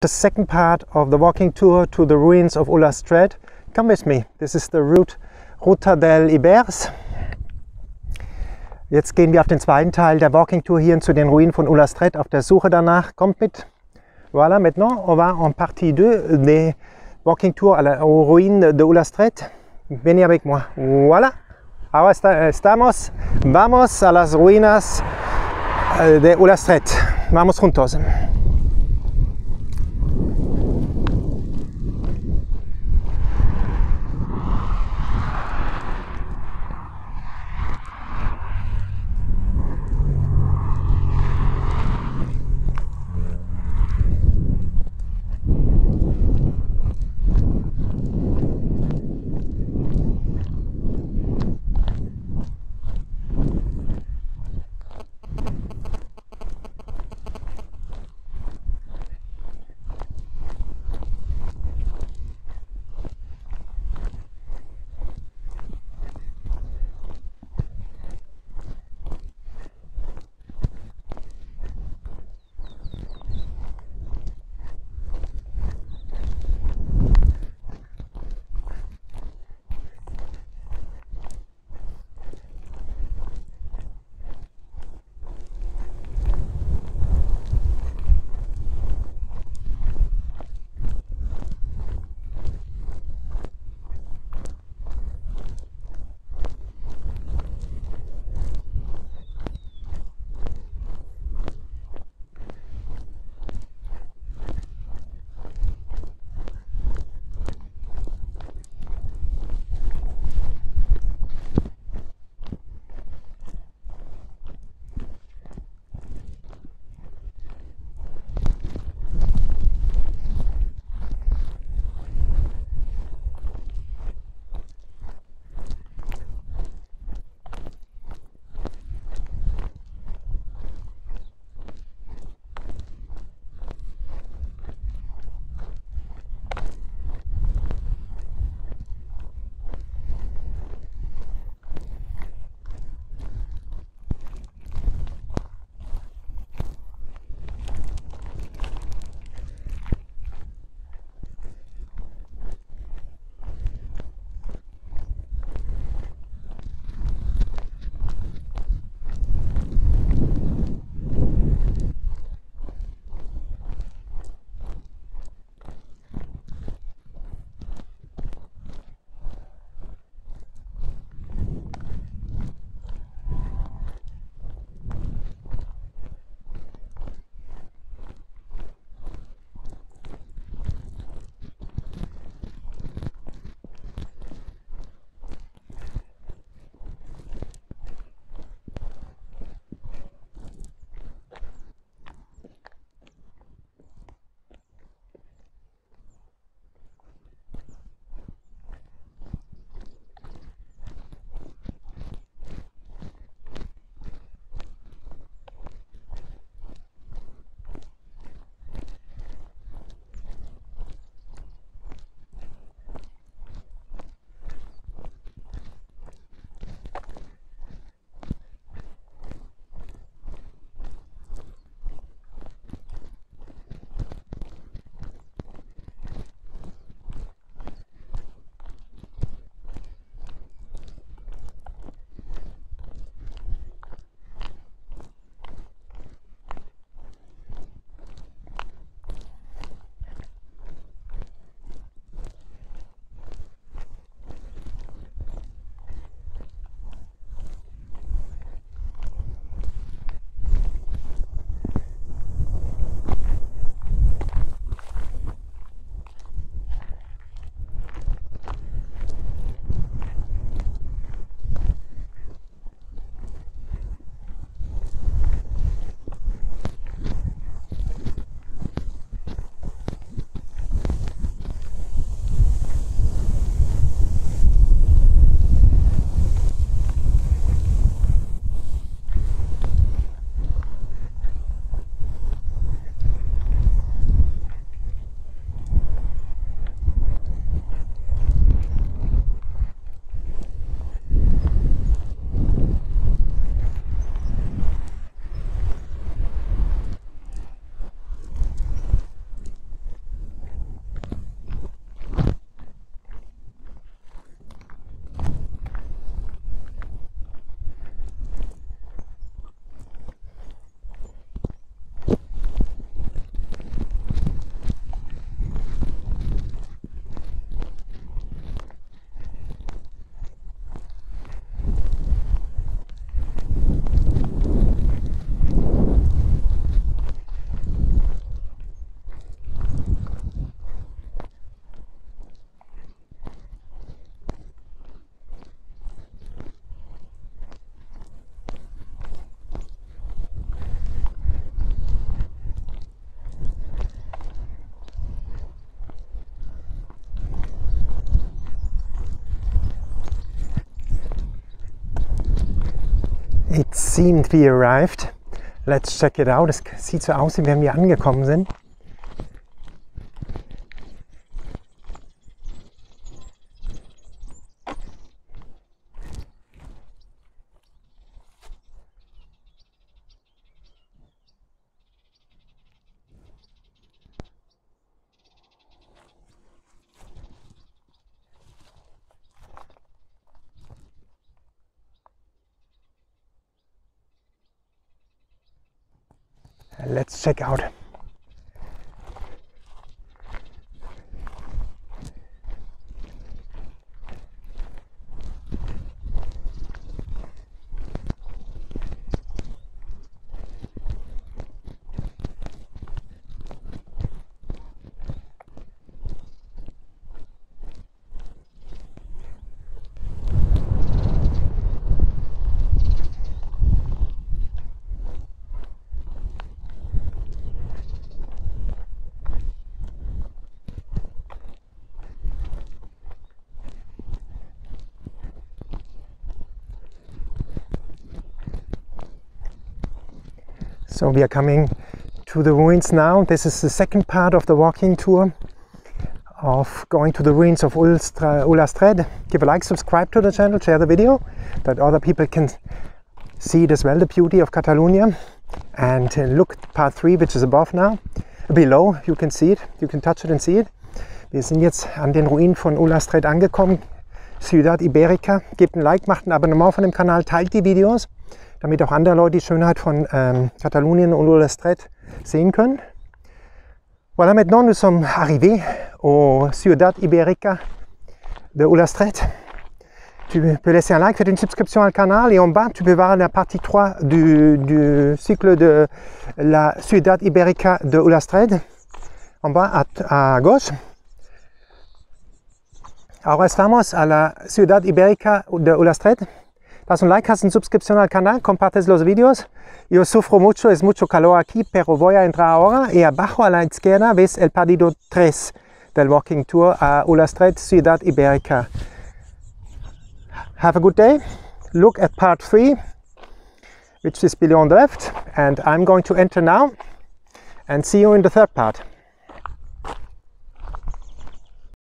the second part of the walking tour to the ruins of Ullastret. Come with me. This is the Ruta del Ibers. Jetzt gehen wir auf den zweiten Teil der Walking Tour hier zu den Ruinen von Ullastret auf der Suche danach. Kommt mit. Voilà, maintenant on va en partie 2 des Walking Tour aux ruines de Ullastret. Venez avec moi. Voilà. Ahora estamos. Vamos a las ruinas de Ullastret. Vamos juntos. It seemed we arrived. Let's check it out. Es sieht so aus, wie wenn wir angekommen sind. Let's check out. So we are coming to the ruins now. This is the second part of the walking tour of going to the ruins of Ullastret. Give a like, subscribe to the channel, share the video, that other people can see it as well, the beauty of Catalonia. And look at part 3, which is above now. Below, you can see it, you can touch it and see it. Wir sind jetzt an den Ruinen von Ullastret angekommen, Ciudad Iberica. Gebt ein Like, macht ein Abonnement von dem Kanal, teilt die Videos, damit auch andere Leute die Schönheit von Katalonien und Ullastret sehen können. Voilà, maintenant nous sommes arrivés au Ciudad Iberica de Ullastret. Tu peux laisser un like, faire une subscription au canal et en bas tu peux voir la partie 3 du cycle de la Ciudad Iberica de Ullastret. En bas à gauche. Ahora estamos a la Ciudad Iberica de Ullastret. Das un like, haz una suscripción al canal, compartes los vídeos. Yo sufro mucho, es mucho calor aquí, pero voy a entrar ahora. Y abajo a la izquierda ves el partido 3 del Walking Tour a Ullastret, Ciudad Iberica. Have a good day. Look at part 3, which is below on the left. And I'm going to enter now and see you in the third part.